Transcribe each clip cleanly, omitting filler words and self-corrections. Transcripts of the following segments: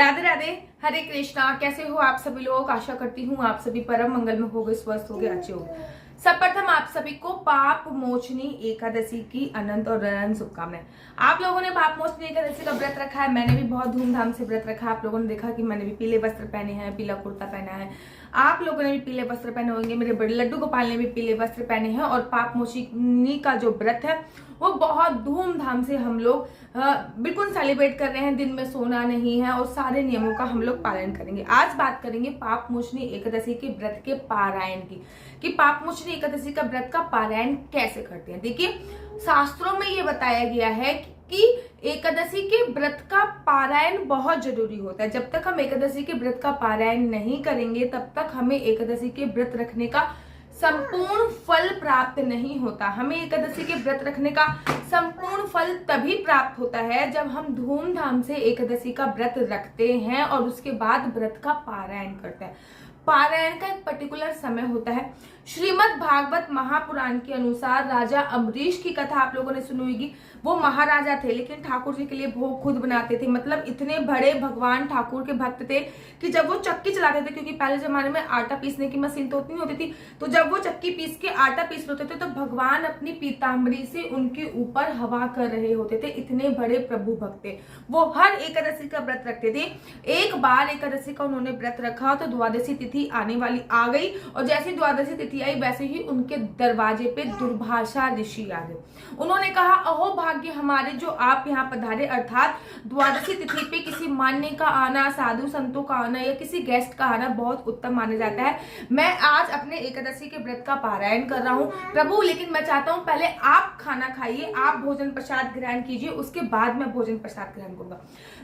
राधे राधे, हरे कृष्णा। कैसे हो आप सभी लोग? आशा करती हूँ आप सभी परम मंगल में होगे, स्वस्थ होगे, अच्छे हो। सर्वप्रथम आप सभी को पाप मोचनी एकादशी की अनंत और अनंत शुभकामनाएं। आप लोगों ने पाप मोचनी एकादशी का व्रत रखा है, मैंने भी बहुत धूमधाम से व्रत रखा है। आप लोगों ने देखा कि मैंने भी पीले वस्त्र पहने हैं, पीला कुर्ता पहना है। आप लोगों ने भी पीले वस्त्र पहने होंगे, मेरे बड़े लड्डू गोपाल ने भी पीले वस्त्र पहने हैं। और पाप मोचनी का जो व्रत है वो बहुत धूमधाम से हम लोग बिल्कुल सेलिब्रेट कर रहे हैं। दिन में सोना नहीं है और सारे नियमों का हम लोग पालन करेंगे। आज बात करेंगे पाप मोचनी एकादशी के व्रत के पारायण की, कि पाप मोचनी एकादशी का व्रत का पारायण कैसे करते हैं। देखिए, शास्त्रों में ये बताया गया है कि एकादशी के व्रत का पारायण बहुत जरूरी होता है। जब तक हम एकादशी के व्रत का पारायण नहीं करेंगे तब तक हमें एकादशी के व्रत रखने का संपूर्ण फल प्राप्त नहीं होता। हमें एकादशी के व्रत रखने का संपूर्ण फल तभी प्राप्त होता है जब हम धूमधाम से एकादशी का व्रत रखते हैं और उसके बाद व्रत का पारायण करते हैं। पारायण का एक पर्टिकुलर समय होता है। श्रीमद् भागवत महापुराण के अनुसार राजा अम्बरीश की कथा आप लोगों ने सुनी होगी। वो महाराजा थे लेकिन ठाकुर जी के लिए भोग खुद बनाते थे। मतलब इतने बड़े भगवान ठाकुर के भक्त थे कि जब वो चक्की चलाते थे, क्योंकि पहले जमाने में आटा पीसने की मशीन तो उतनी होती थी, तो जब वो चक्की पीस के आटा पीस होते थे तो भगवान अपनी पीताम्बरी से उनके ऊपर हवा कर रहे होते थे। इतने बड़े प्रभु भक्त थे। वो हर एकादशी का व्रत रखते थे। एक बार एकादशी का उन्होंने व्रत रखा तो द्वादशी तिथि आने वाली आ गई, और जैसे द्वादशी तिथि आई वैसे ही उनके दरवाजे पे दुर्भाषा ऋषि आ गए। उन्होंने कहा, अहो भाग्य हमारे जो आप यहाँ पधारे, अर्थात द्वादशी तिथि पे किसी मान्य का आना, साधु संतों का आना या किसी गेस्ट का आना बहुत उत्तम माना जाता है। मैं आज अपने एकादशी के व्रत का पारायण कर रहा हूँ प्रभु, लेकिन मैं चाहता हूँ पहले आप खाना खाइए, आप भोजन प्रसाद ग्रहण कीजिए, उसके बाद मैं भोजन प्रसाद ग्रहण करूंगा।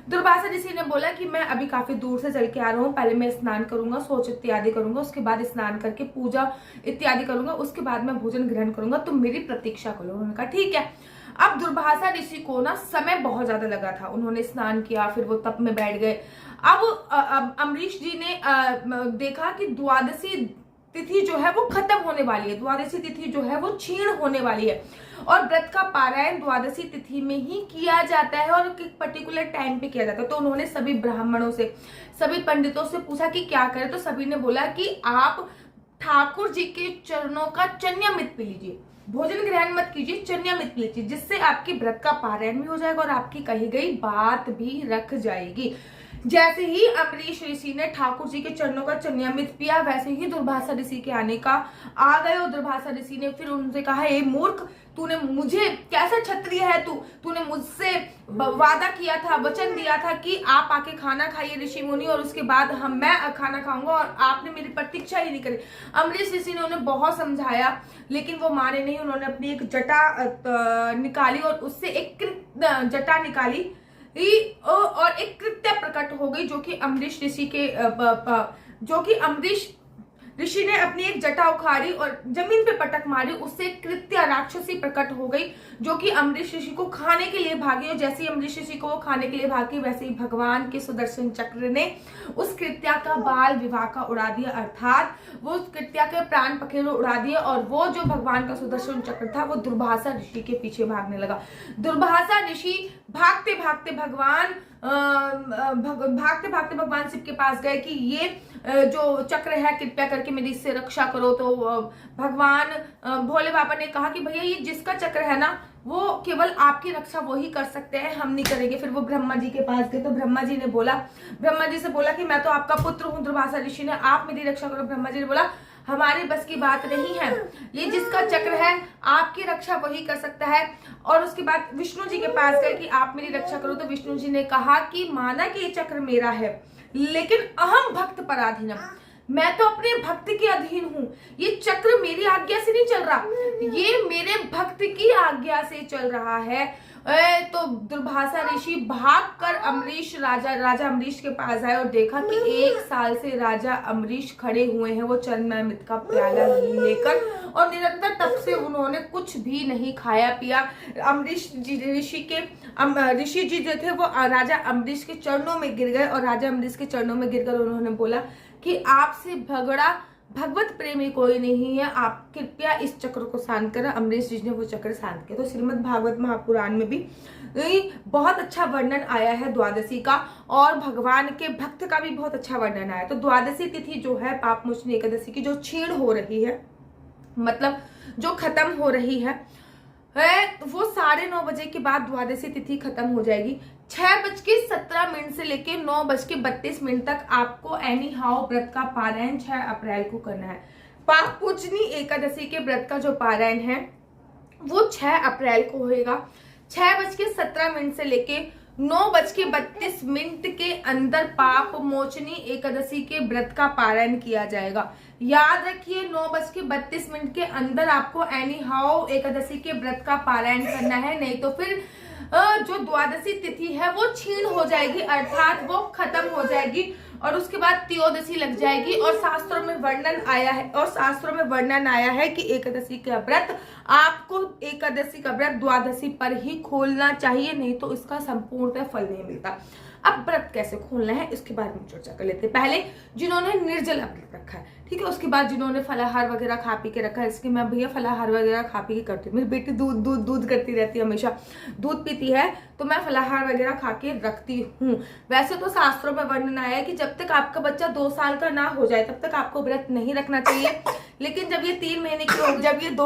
दुर्वासा ऋषि ने बोला कि मैं अभी काफी दूर से चल के आ रहा हूँ, पहले मैं स्नान करूंगा, शौच इत्यादि करूंगा, उसके बाद स्नान करके पूजा इत्यादि करूंगा, उसके बाद मैं भोजन ग्रहण करूंगा, तुम मेरी प्रतीक्षा करो। उन्होंने कहा ठीक है। अब दुर्वासा ऋषि को ना समय बहुत ज्यादा लगा था। उन्होंने स्नान किया, फिर वो तप में बैठ गए। अब अम्बरीश जी ने देखा कि द्वादशी तिथि जो है वो खत्म होने वाली है, द्वादशी तिथि जो है वो क्षीण होने वाली है, और व्रत का पारायण द्वादशी तिथि में ही किया जाता है और एक पर्टिकुलर टाइम पे किया जाता है। तो उन्होंने सभी ब्राह्मणों से, सभी पंडितों से पूछा कि क्या करें, तो सभी ने बोला कि आप ठाकुर जी के चरणों का चन्यामृत पी लीजिए, भोजन ग्रहण मत कीजिए, चन्यामृत पी लीजिए, जिससे आपके व्रत का पारायण भी हो जाएगा और आपकी कही गई बात भी रख जाएगी। जैसे ही अम्बरीश ऋषि ने ठाकुर जी के चरणों का चन्यामृत पिया, वैसे ही दुर्वासा ऋषि के आने का आ गए। और दुर्वासा ऋषि ने फिर उनसे कहा, ए मूर्ख, तूने मुझे, कैसा क्षत्रिय है तूने मुझसे वादा किया था, वचन दिया था कि आप आके खाना खाइए ऋषि मुनि, और उसके बाद मैं खाना खाऊंगा, और आपने मेरी प्रतीक्षा ही नहीं करी। अम्बरीश ऋषि ने उन्हें बहुत समझाया लेकिन वो माने नहीं। उन्होंने अपनी एक जटा निकाली और उससे एक जटा निकाली और एक कृत्य प्रकट हो गई, जो कि अम्बरीश ऋषि ने अपनी एक जटा उखाड़ी और जमीन पे पटक मारी, उससे एक कृत्या राक्षसी प्रकट हो गई, जो कि अम्बरीश ऋषि को खाने के लिए भागी। और जैसे ही अम्बरीश ऋषि को वो खाने के लिए भागी, वैसे ही भगवान के सुदर्शन चक्र ने उस कृत्या का बाल विवाह का उड़ा दिया, अर्थात वो उस कृत्या के प्राण पखेरु उड़ा दिए। और वो जो भगवान का सुदर्शन चक्र था वो दुर्वासा ऋषि के पीछे भागने लगा। दुर्वासा ऋषि भागते भागते भगवान शिव के पास गए कि ये जो चक्र है कृपया करके मेरी इससे रक्षा करो। तो भगवान भोले बाबा ने कहा कि भैया ये जिसका चक्र है ना, वो केवल आपकी रक्षा वो ही कर सकते हैं, हम नहीं करेंगे। फिर वो ब्रह्मा जी के पास गए तो ब्रह्मा जी से बोला कि मैं तो आपका पुत्र हूँ दुर्वासा ऋषि ने, आप मेरी रक्षा करो। ब्रह्मा जी ने बोला, हमारे बस की बात नहीं है, ये जिसका चक्र है आपकी रक्षा वही कर सकता है। और उसके बाद विष्णु जी के पास गए कि आप मेरी रक्षा करो। तो विष्णु जी ने कहा कि माना कि ये चक्र मेरा है, लेकिन अहम भक्त पराधीनम, मैं तो अपने भक्त के अधीन हूँ, ये चक्र मेरी आज्ञा से नहीं चल रहा, ये मेरे भक्त की आज्ञा से चल रहा है। तो दुर्वासा ऋषि भागकर राजा अम्बरीश के पास आए और देखा कि 1 साल से राजा अम्बरीश खड़े हुए हैं वो चरणामृत का प्याला लेकर, और निरंतर तब से उन्होंने कुछ भी नहीं खाया पिया। अम्बरीश जी ऋषि जी जो थे वो राजा अम्बरीश के चरणों में गिर गए, और राजा अम्बरीश के चरणों में गिरकर उन्होंने बोला कि आपसे झगड़ा भगवत प्रेमी कोई नहीं है, आप कृपया इस चक्र को शांत करें। अमरीश जी ने वो चक्र शांत किया। तो श्रीमद् भागवत महापुराण में भी बहुत अच्छा वर्णन आया है द्वादशी का, और भगवान के भक्त का भी बहुत अच्छा वर्णन आया है। तो द्वादशी तिथि जो है पाप मोचनी एकादशी की, जो क्षीण हो रही है, मतलब जो खत्म हो रही है, तो वो 9:30 बजे के बाद द्वादशी तिथि खत्म हो जाएगी। 6:17 से लेके 9:32 तक आपको एनी हाउ व्रत का पारायण 6 अप्रैल को करना है। पाप पूजनी एकादशी के व्रत का जो पारायण है वो 6 अप्रैल को होएगा। 6:17 से लेके 9:32 के अंदर पाप मोचनी एकादशी के व्रत का पारायण किया जाएगा। याद रखिए 9:32 के अंदर आपको एनी हाउ एकादशी के व्रत का पारायण करना है, नहीं तो फिर जो द्वादशी तिथि है वो क्षीण हो जाएगी, अर्थात वो खत्म हो जाएगी और उसके बाद त्रयोदशी लग जाएगी। और शास्त्रों में वर्णन आया है कि एकादशी का व्रत आपको एकादशी का व्रत द्वादशी पर ही खोलना चाहिए, नहीं तो इसका संपूर्ण फल नहीं मिलता। अब व्रत कैसे खोलना है इसके बारे में चर्चा कर लेते हैं। पहले जिन्होंने निर्जला व्रत रखा है, ठीक है, उसके बाद जिन्होंने फलाहार वगैरह खा पी के रखा है। इसके मैं भैया फलाहार वगैरह खा पी के करती हूँ। मेरी बेटी दूध दूध दूध करती रहती है, हमेशा दूध पीती है, तो मैं फलाहार वगैरह खा के रखती हूँ। वैसे तो शास्त्रों में वर्णन आया है कि जब तक आपका बच्चा 2 साल का ना हो जाए तब तक आपको व्रत नहीं रखना चाहिए, लेकिन जब ये 2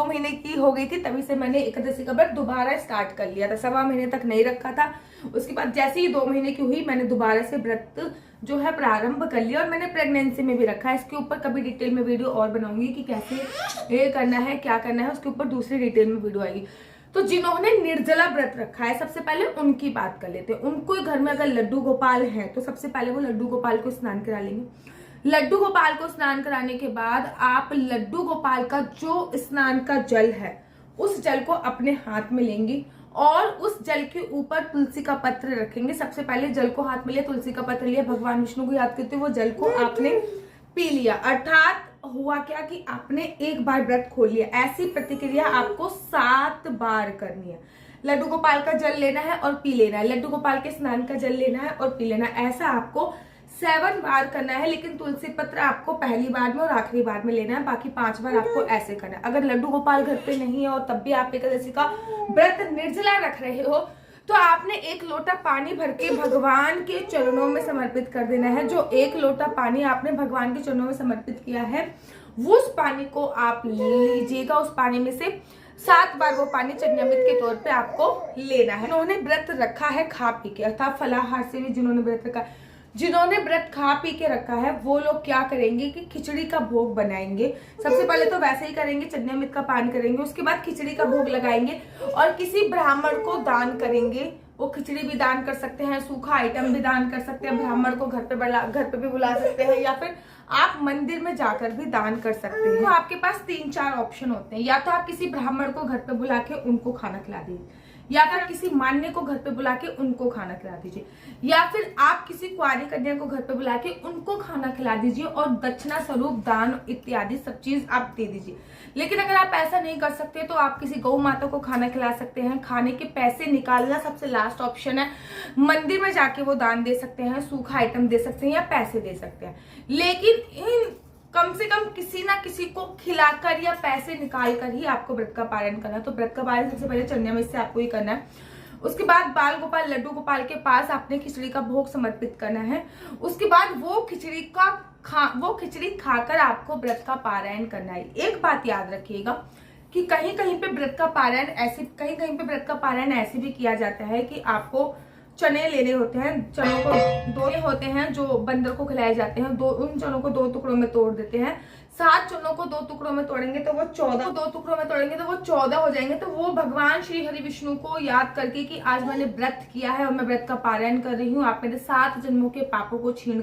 महीने की हो गई थी तभी से मैंने एकादशी का व्रत दोबारा स्टार्ट कर लिया था। 1.25 महीने तक नहीं रखा था, उसके बाद जैसे ही 2 महीने की हुई मैंने दोबारा से व्रत जो है प्रारंभ कर लिया। और मैंने प्रेगनेंसी में भी रखा है, इसके ऊपर कभी डिटेल में वीडियो और बनाऊंगी कि कैसे ये करना है, क्या करना है, उसके ऊपर दूसरी डिटेल में वीडियो आएगी। तो जिन्होंने निर्जला व्रत रखा है सबसे पहले उनकी बात कर लेते हैं। उनको घर में अगर लड्डू गोपाल है तो सबसे पहले वो लड्डू गोपाल को स्नान करा लेंगे। लड्डू गोपाल को स्नान कराने के बाद आप लड्डू गोपाल का जो स्नान का जल है उस जल को अपने हाथ में लेंगी और उस जल के ऊपर तुलसी का पत्र रखेंगे। सबसे पहले जल को हाथ में लिया, तुलसी का पत्र लिया, भगवान विष्णु को याद करते हुए वो जल को आपने पी लिया। अर्थात हुआ क्या कि आपने एक बार व्रत खोल लिया। ऐसी प्रतिक्रिया आपको 7 बार करनी है। लड्डू गोपाल का जल लेना है और पी लेना है, लड्डू गोपाल के स्नान का जल लेना है और पी लेना है। ऐसा आपको 7 बार करना है, लेकिन तुलसी पत्र आपको पहली बार में और आखिरी बार में लेना है, बाकी 5 बार आपको ऐसे करना है। अगर लड्डू गोपाल घर पे नहीं है और तब भी आप एकादशी का व्रत निर्जला रख रहे हो तो आपने 1 लोटा पानी भर के भगवान के चरणों में समर्पित कर देना है। जो 1 लोटा पानी आपने भगवान के चरणों में समर्पित किया है उस पानी को आप लीजिएगा। उस पानी में से 7 बार वो पानी चन्यामृत के तौर पे आपको लेना है। जिन्होंने व्रत रखा है खा पी के, अर्थात फलाहार से भी जिन्होंने व्रत रखा है, जिन्होंने व्रत खा पी के रखा है वो लोग क्या करेंगे कि खिचड़ी का भोग बनाएंगे। सबसे पहले तो वैसे ही करेंगे, चन्यामृत का पान करेंगे, उसके बाद खिचड़ी का भोग लगाएंगे और किसी ब्राह्मण को दान करेंगे। वो खिचड़ी भी दान कर सकते हैं, सूखा आइटम भी दान कर सकते हैं, ब्राह्मण को घर पे भी बुला सकते हैं, या फिर आप मंदिर में जाकर भी दान कर सकते हैं। तो आपके पास 3-4 ऑप्शन होते हैं। या तो आप किसी ब्राह्मण को घर पे बुला के उनको खाना खिला दीजिए, या फिर किसी मान्य को घर पे बुला के उनको खाना खिला दीजिए, या फिर आप किसी कुंवारी कन्या को घर पे बुला के उनको खाना खिला दीजिए और दक्षिणा स्वरूप दान इत्यादि सब चीज आप दे दीजिए। लेकिन अगर आप ऐसा नहीं कर सकते तो आप किसी गौ माता को खाना खिला सकते हैं। खाने के पैसे निकालना सबसे लास्ट ऑप्शन है। मंदिर में जाके वो दान दे सकते हैं, सूखा आइटम दे सकते हैं या पैसे दे सकते हैं, लेकिन कम से कम किसी ना किसी को खिलाकर या पैसे निकाल कर ही आपको व्रत का पालन करना है। तो व्रत का पालन सबसे पहले चन्यामृत से आपको ही करना है। उसके बाद बाल गोपाल लड्डू गोपाल के पास आपने खिचड़ी का भोग समर्पित करना है। उसके बाद वो खिचड़ी खाकर आपको व्रत का पारायण करना है। एक बात याद रखिएगा कि कहीं कहीं पे व्रत का पारायण ऐसे भी किया जाता है कि आपको चने लेने होते हैं। चनों को 2 होते हैं जो बंदर को खिलाए जाते हैं। उन चनों को 2 टुकड़ों में तोड़ देते हैं। 7 चनों को 2 टुकड़ों में तोड़ेंगे तो वो 14, 2 टुकड़ों में तोड़ेंगे तो वो 14 हो जाएंगे। तो वो भगवान श्री हरि विष्णु को याद करके कि आज मैंने व्रत किया है और मैं व्रत का पारायण कर रही हूँ, आप मेरे 7 जन्मों के पापों को छीण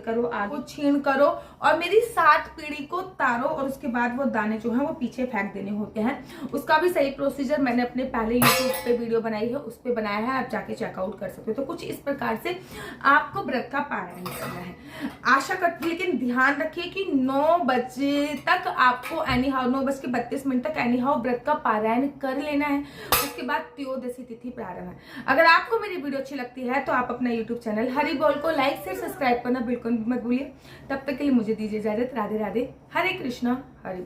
करो और मेरी 7 पीढ़ी को तारो। और उसके बाद वो दाने जो है वो पीछे फेंक देने होते हैं। उसका भी सही प्रोसीजर मैंने अपने पहले यूट्यूब पे वीडियो बनाई है, उस पे बनाया है, आप जाके चेकआउट कर सकते हो। तो कुछ इस प्रकार से आपको व्रत का पारायण करना है। आशा करती, लेकिन ध्यान रखिए कि 9 बजे तक आपको एनी हाउ 9:32 तक एनी हाउ व्रत का पारायण कर लेना है। उसके बाद त्रयोदशी तिथि प्रारंभ है। अगर आपको मेरी वीडियो अच्छी लगती है तो आप अपना यूट्यूब चैनल हरि बोल को लाइक शेयर सब्सक्राइब करना बिल्कुल मत भूलिए। तब तक के लिए मुझे दीजिए इजाजत। राधे राधे, हरे कृष्णा, हरि बोल।